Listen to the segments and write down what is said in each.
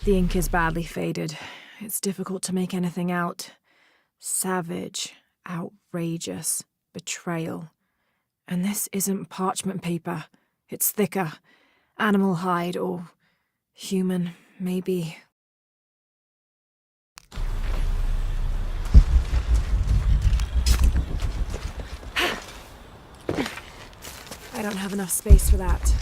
The ink is badly faded. It's difficult to make anything out. Savage, outrageous, betrayal. And this isn't parchment paper. It's thicker. Animal hide, or human, maybe. I don't have enough space for that.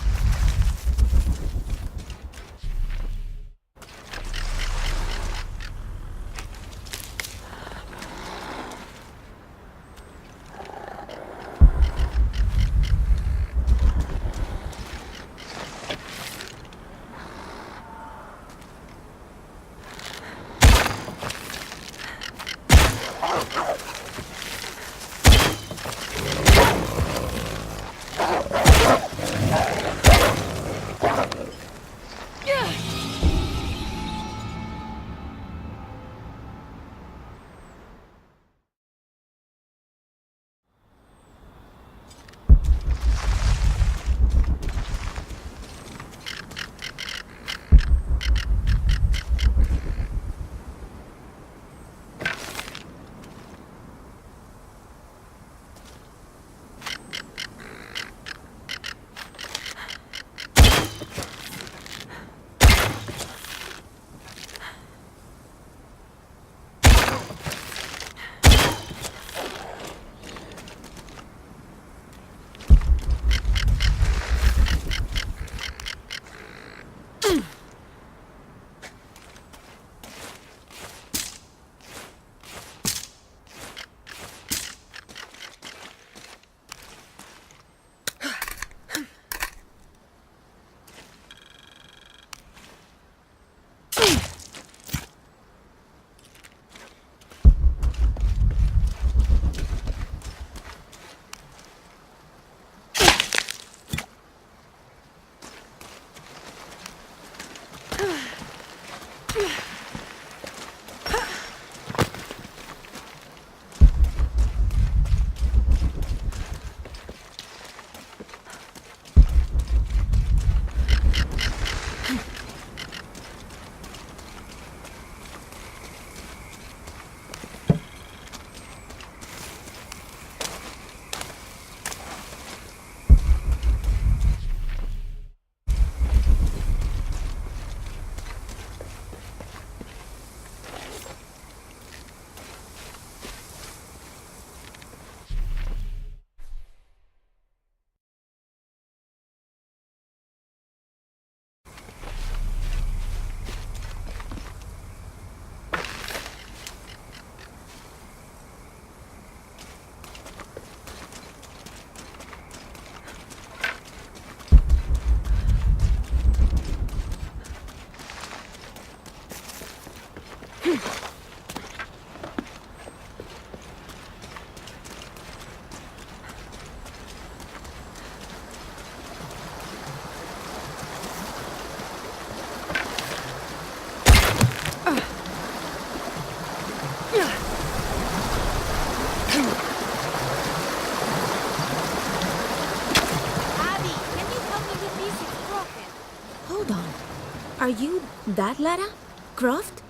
Are you that Lara? Croft?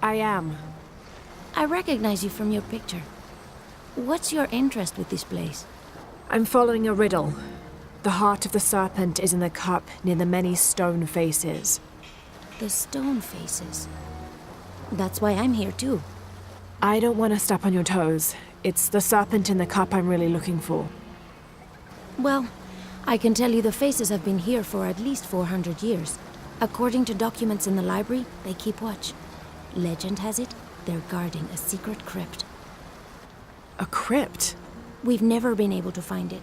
I am. I recognize you from your picture. What's your interest with this place? I'm following a riddle. The heart of the serpent is in the cup near the many stone faces. The stone faces. That's why I'm here too. I don't want to step on your toes. It's the serpent in the cup I'm really looking for. Well, I can tell you the faces have been here for at least 400 years. According to documents in the library, they keep watch. Legend has it, they're guarding a secret crypt. A crypt? We've never been able to find it.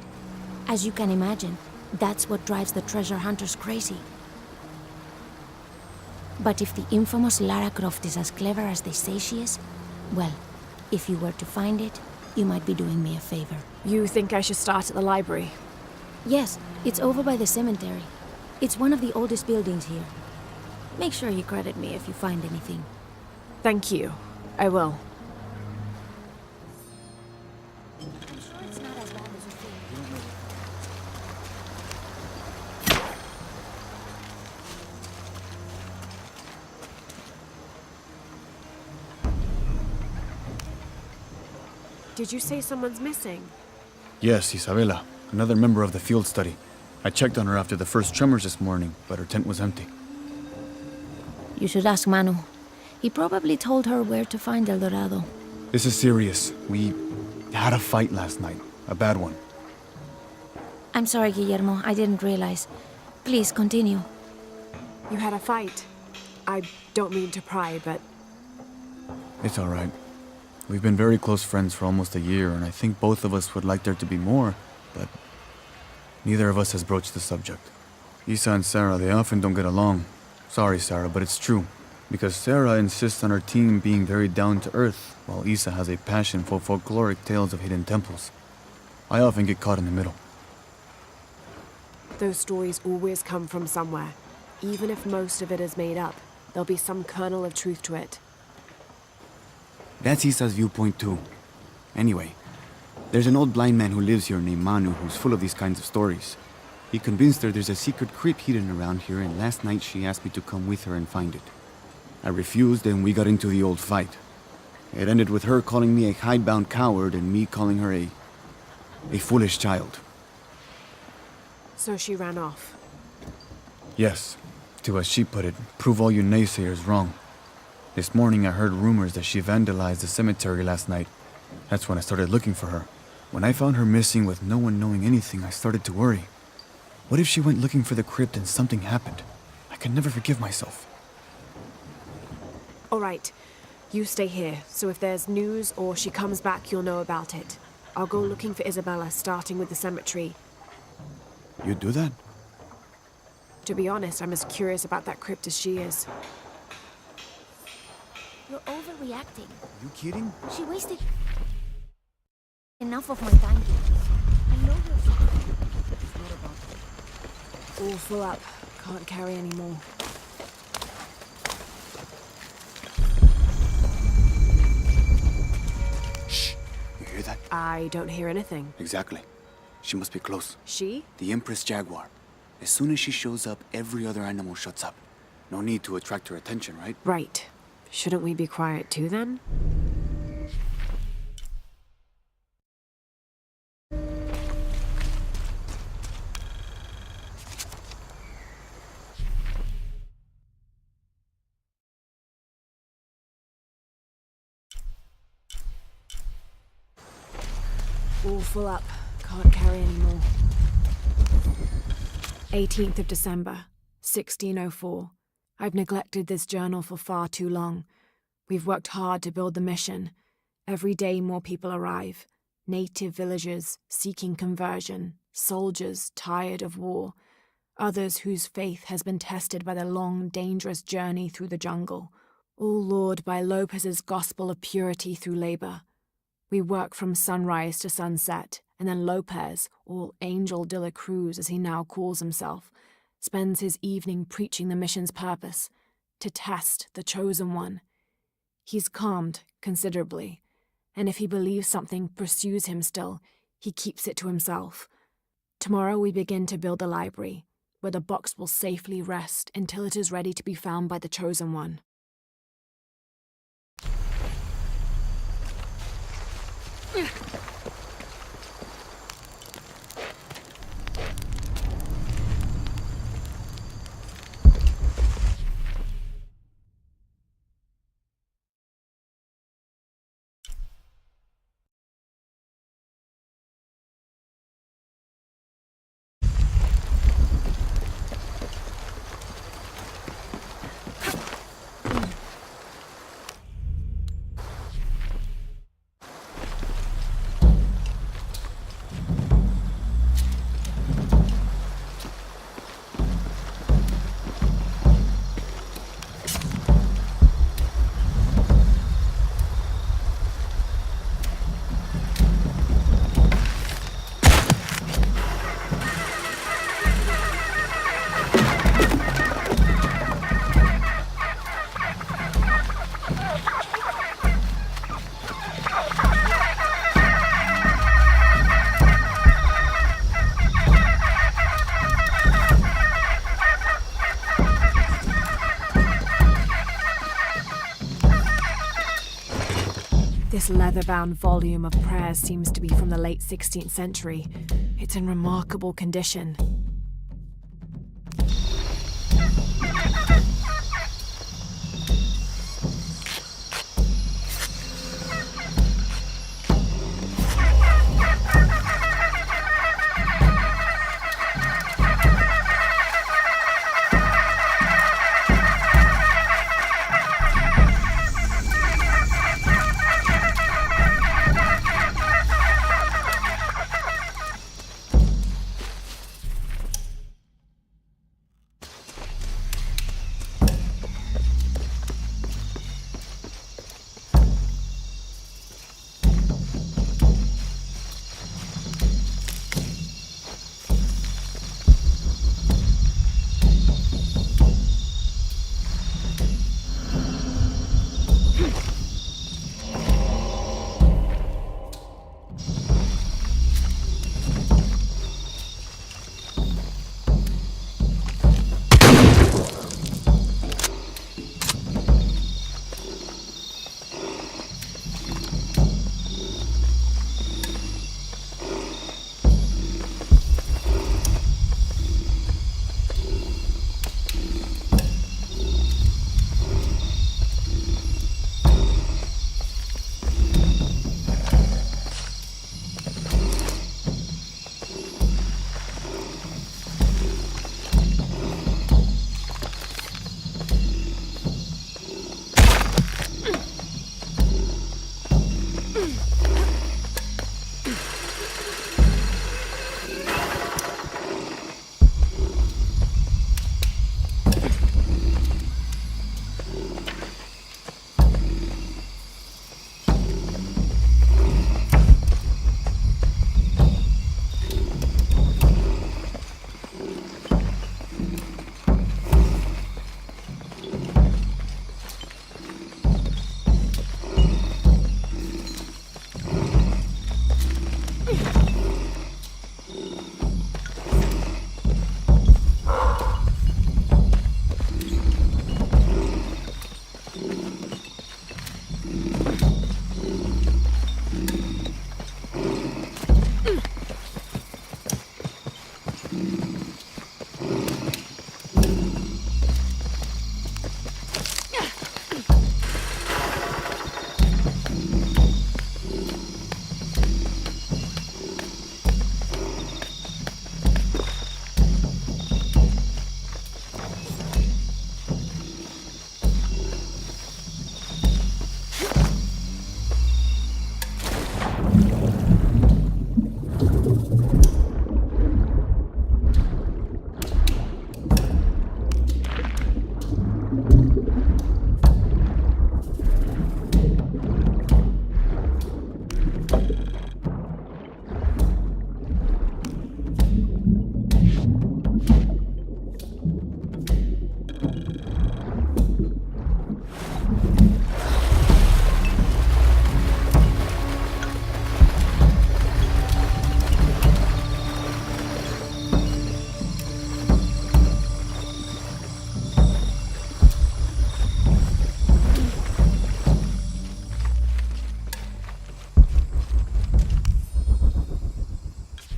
As you can imagine, that's what drives the treasure hunters crazy. But if the infamous Lara Croft is as clever as they say she is, well, if you were to find it, you might be doing me a favor. You think I should start at the library? Yes, it's over by the cemetery. It's one of the oldest buildings here. Make sure you credit me if you find anything. Thank you. I will. I'm sure it's not as bad as you think. Did you say someone's missing? Yes, Isabela, another member of the field study. I checked on her after the first tremors this morning, but her tent was empty. You should ask Manu. He probably told her where to find El Dorado. This is serious. We had a fight last night. A bad one. I'm sorry, Guillermo. I didn't realize. Please, continue. You had a fight. I don't mean to pry, but It's all right. We've been very close friends for almost a year, and I think both of us would like there to be more, but neither of us has broached the subject. Isa and Sarah, they often don't get along. Sorry, Sarah, but it's true. Because Sarah insists on her team being very down-to-earth, while Isa has a passion for folkloric tales of hidden temples. I often get caught in the middle. those stories always come from somewhere. Even if most of it is made up, there'll be some kernel of truth to it. That's Isa's viewpoint too. Anyway, there's an old blind man who lives here named Manu who's full of these kinds of stories. He convinced her there's a secret crypt hidden around here, and last night she asked me to come with her and find it. I refused, and we got into the old fight. It ended with her calling me a hidebound coward and me calling her a foolish child. So she ran off. Yes, to as she put it, prove all you naysayers wrong. This morning I heard rumors that she vandalized the cemetery last night. That's when I started looking for her. When I found her missing with no one knowing anything, I started to worry. What if she went looking for the crypt and something happened? I can never forgive myself. All right. You stay here, so if there's news or she comes back, you'll know about it. I'll go looking for Isabella, starting with the cemetery. You'd do that? To be honest, I'm as curious about that crypt as she is. You're overreacting. You kidding? She wasted enough of my time. I know you're fine. All full up. Can't carry any more. Shh! You hear that? I don't hear anything. Exactly. She must be close. She? The Empress Jaguar. As soon as she shows up, every other animal shuts up. No need to attract her attention, right? Right. Shouldn't we be quiet too, then? All full up. Can't carry any more. 18th of December, 1604. I've neglected this journal for far too long. We've worked hard to build the mission. Every day more people arrive. Native villagers seeking conversion, soldiers tired of war, others whose faith has been tested by the long, dangerous journey through the jungle, all lured by Lopez's gospel of purity through labor. We work from sunrise to sunset, and then Lopez, or Angel de la Cruz as he now calls himself, spends his evening preaching the mission's purpose, to test the chosen one. He's calmed considerably, and if he believes something pursues him still, he keeps it to himself. Tomorrow we begin to build the library, where the box will safely rest until it is ready to be found by the chosen one. This leather-bound volume of prayers seems to be from the late 16th century. It's in remarkable condition.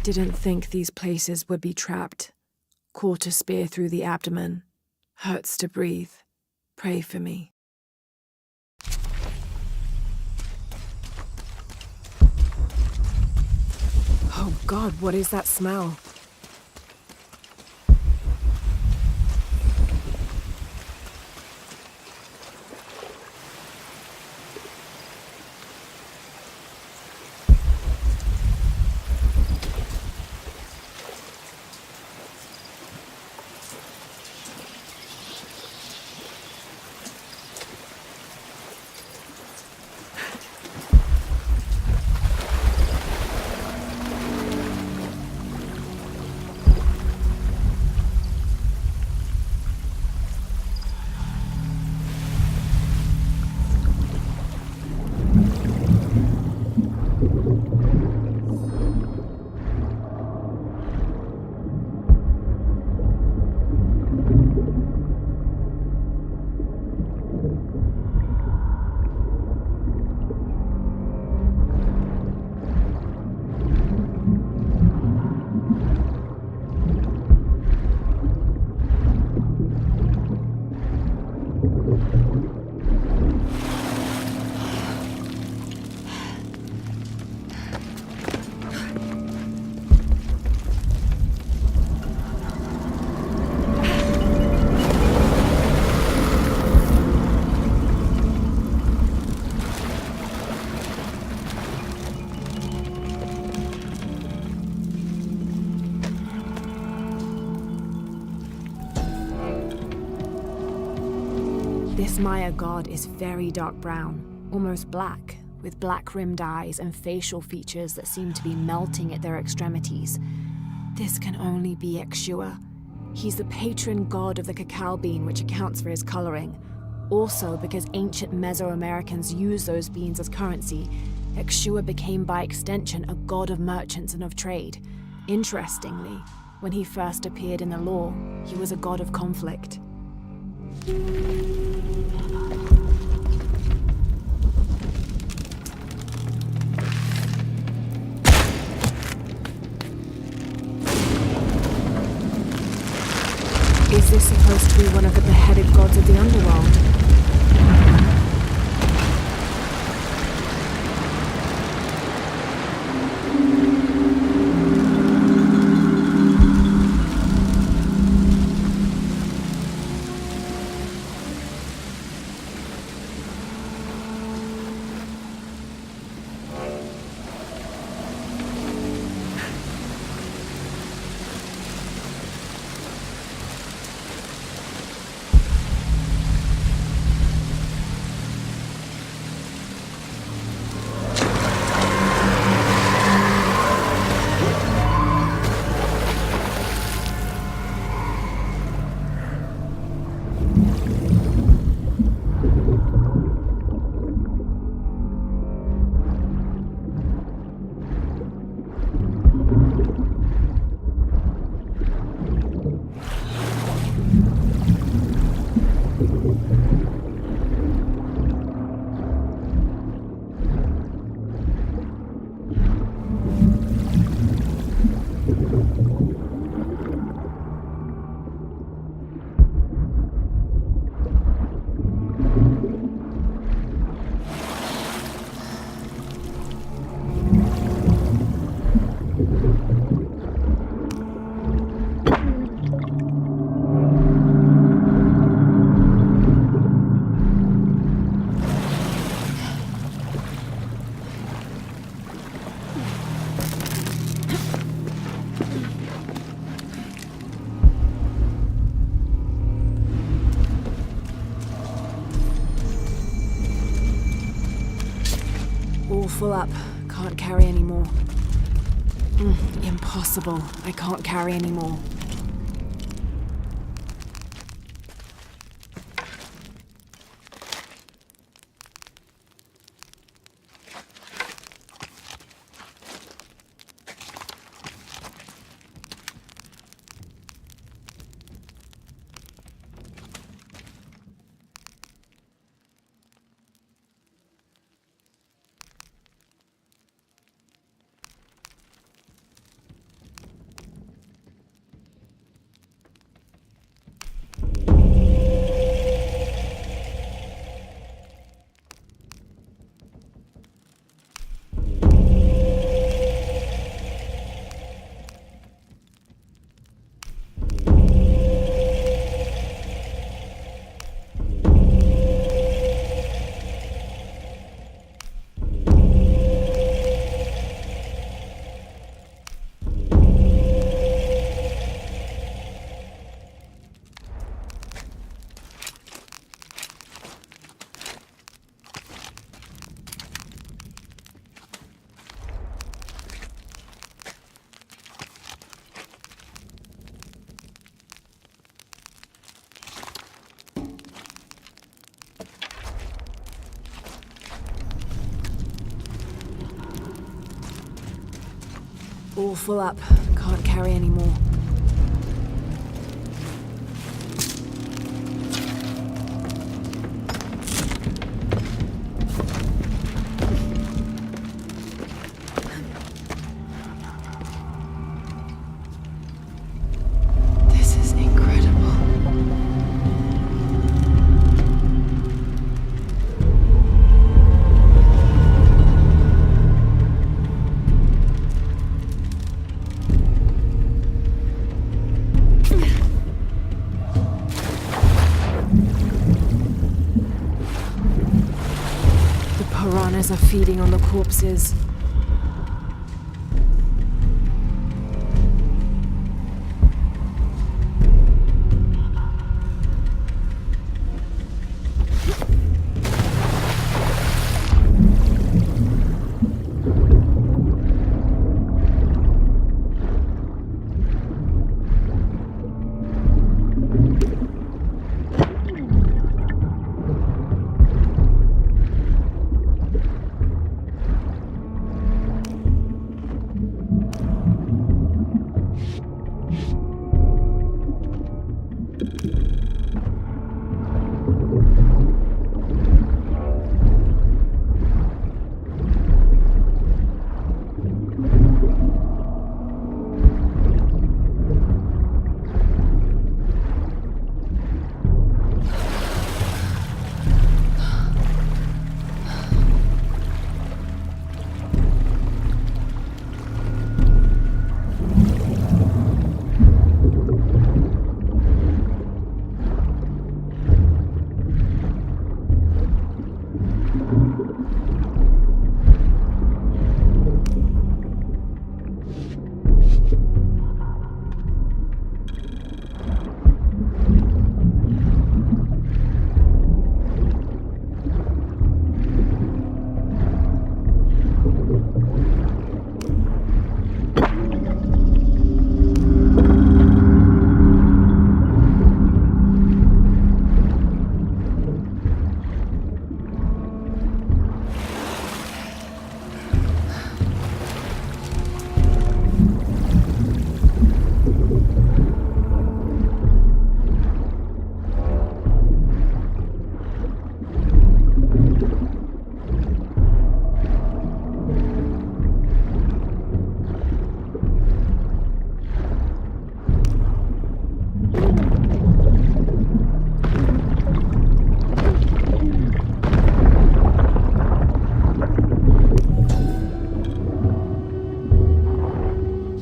Didn't think these places would be trapped. Caught a spear through the abdomen. Hurts to breathe. Pray for me. Oh God, what is that smell? This Maya god is very dark brown, almost black, with black-rimmed eyes and facial features that seem to be melting at their extremities. This can only be Exua. He's the patron god of the cacao bean, which accounts for his coloring. Also, because ancient Mesoamericans used those beans as currency, Exua became by extension a god of merchants and of trade. Interestingly, when he first appeared in the lore, he was a god of conflict. Is this supposed to be one of the beheaded gods of the underworld? All full up. Can't carry any more. Impossible. I can't carry any more. All full up. Can't carry any more. This is incredible. runners are feeding on the corpses.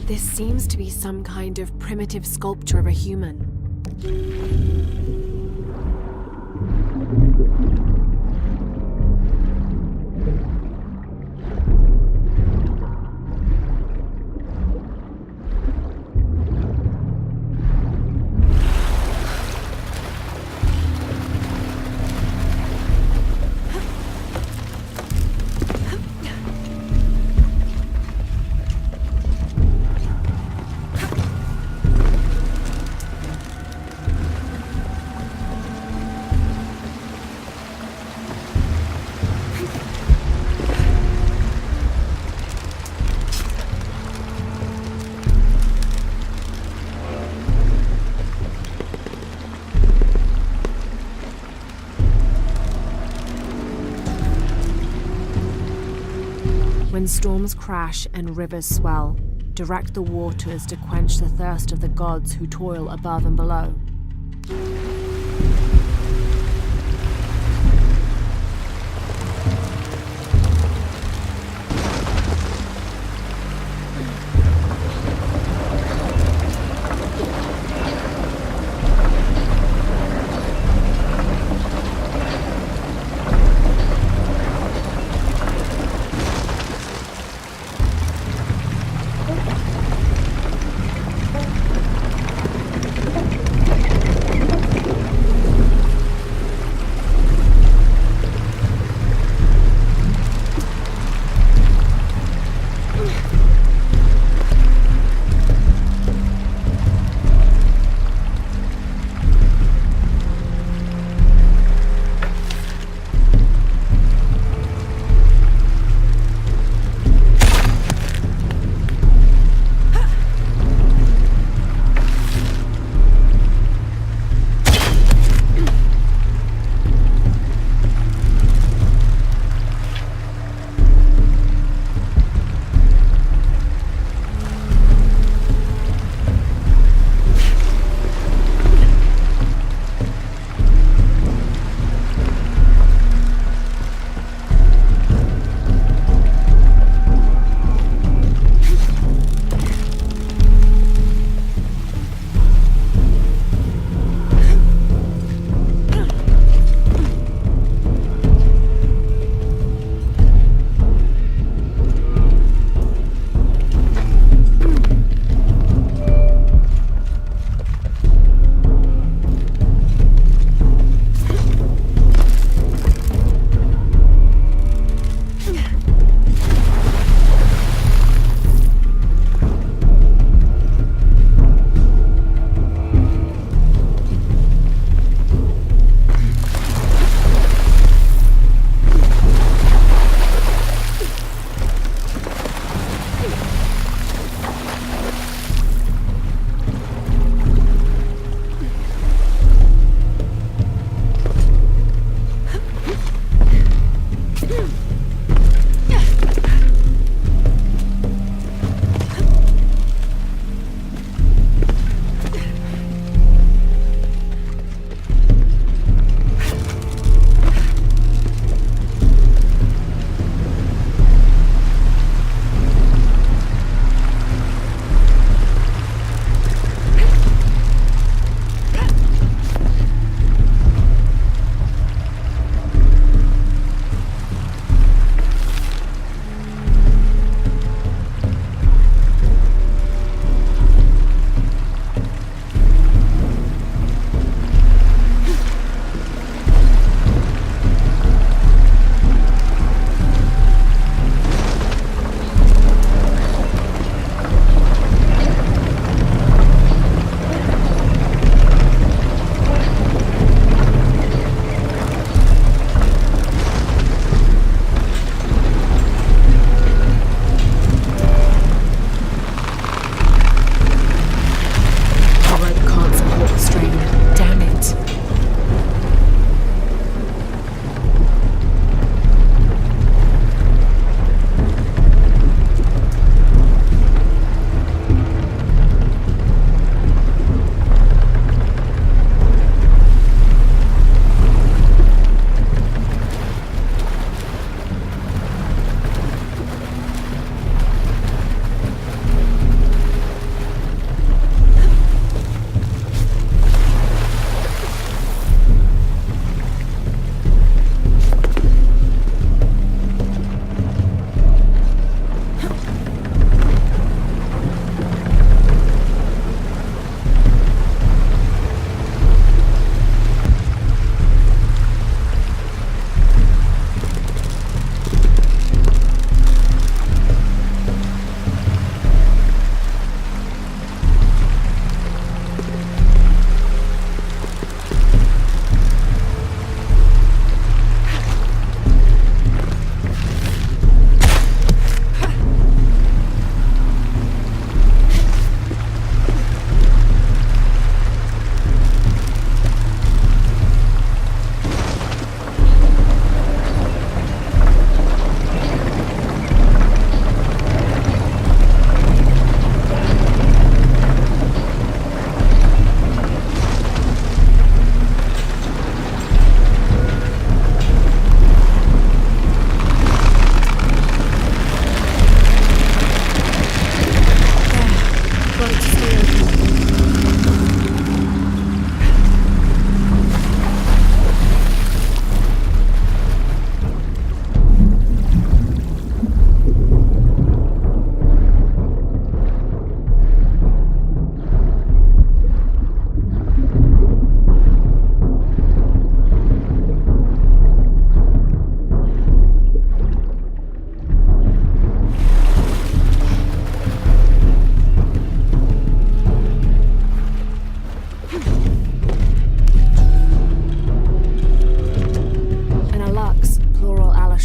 This seems to be some kind of primitive sculpture of a human. When storms crash and rivers swell, direct the waters to quench the thirst of the gods who toil above and below.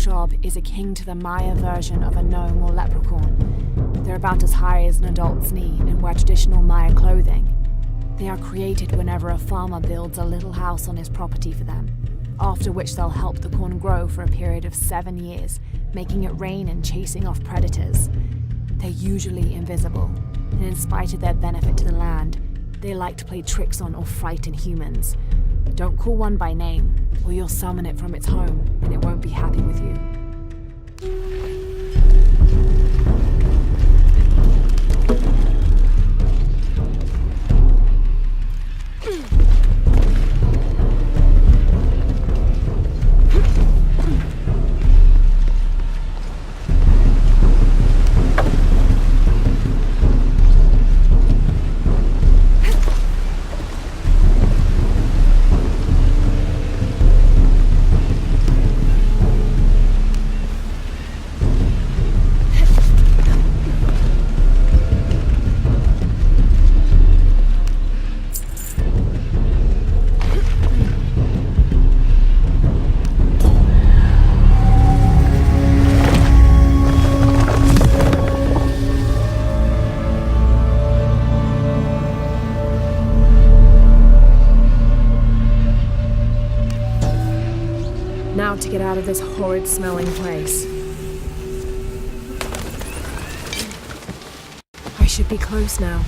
Straub is akin to the Maya version of a gnome or leprechaun. They're about as high as an adult's knee and wear traditional Maya clothing. They are created whenever a farmer builds a little house on his property for them, after which they'll help the corn grow for a period of 7 years, making it rain and chasing off predators. They're usually invisible, and in spite of their benefit to the land, they like to play tricks on or frighten humans. Don't call one by name, or you'll summon it from its home, and it won't be happy with you. Now to get out of this horrid smelling place. I should be close now.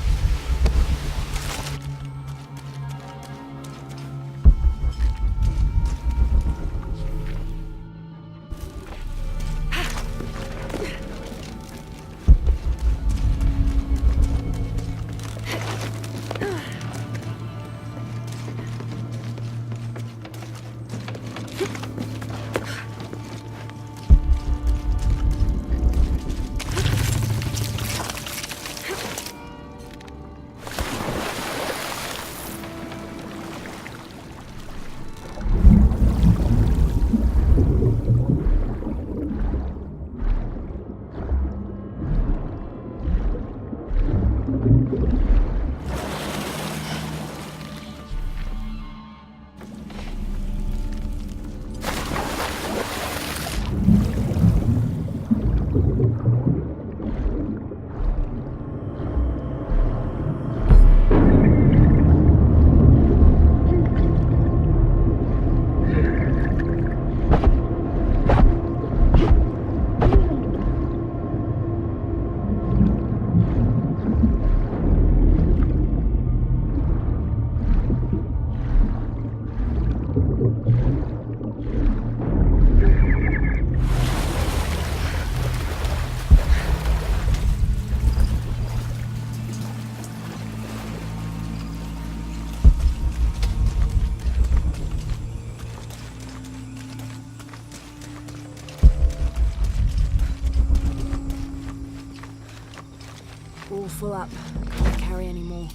All full up. Can't carry any more.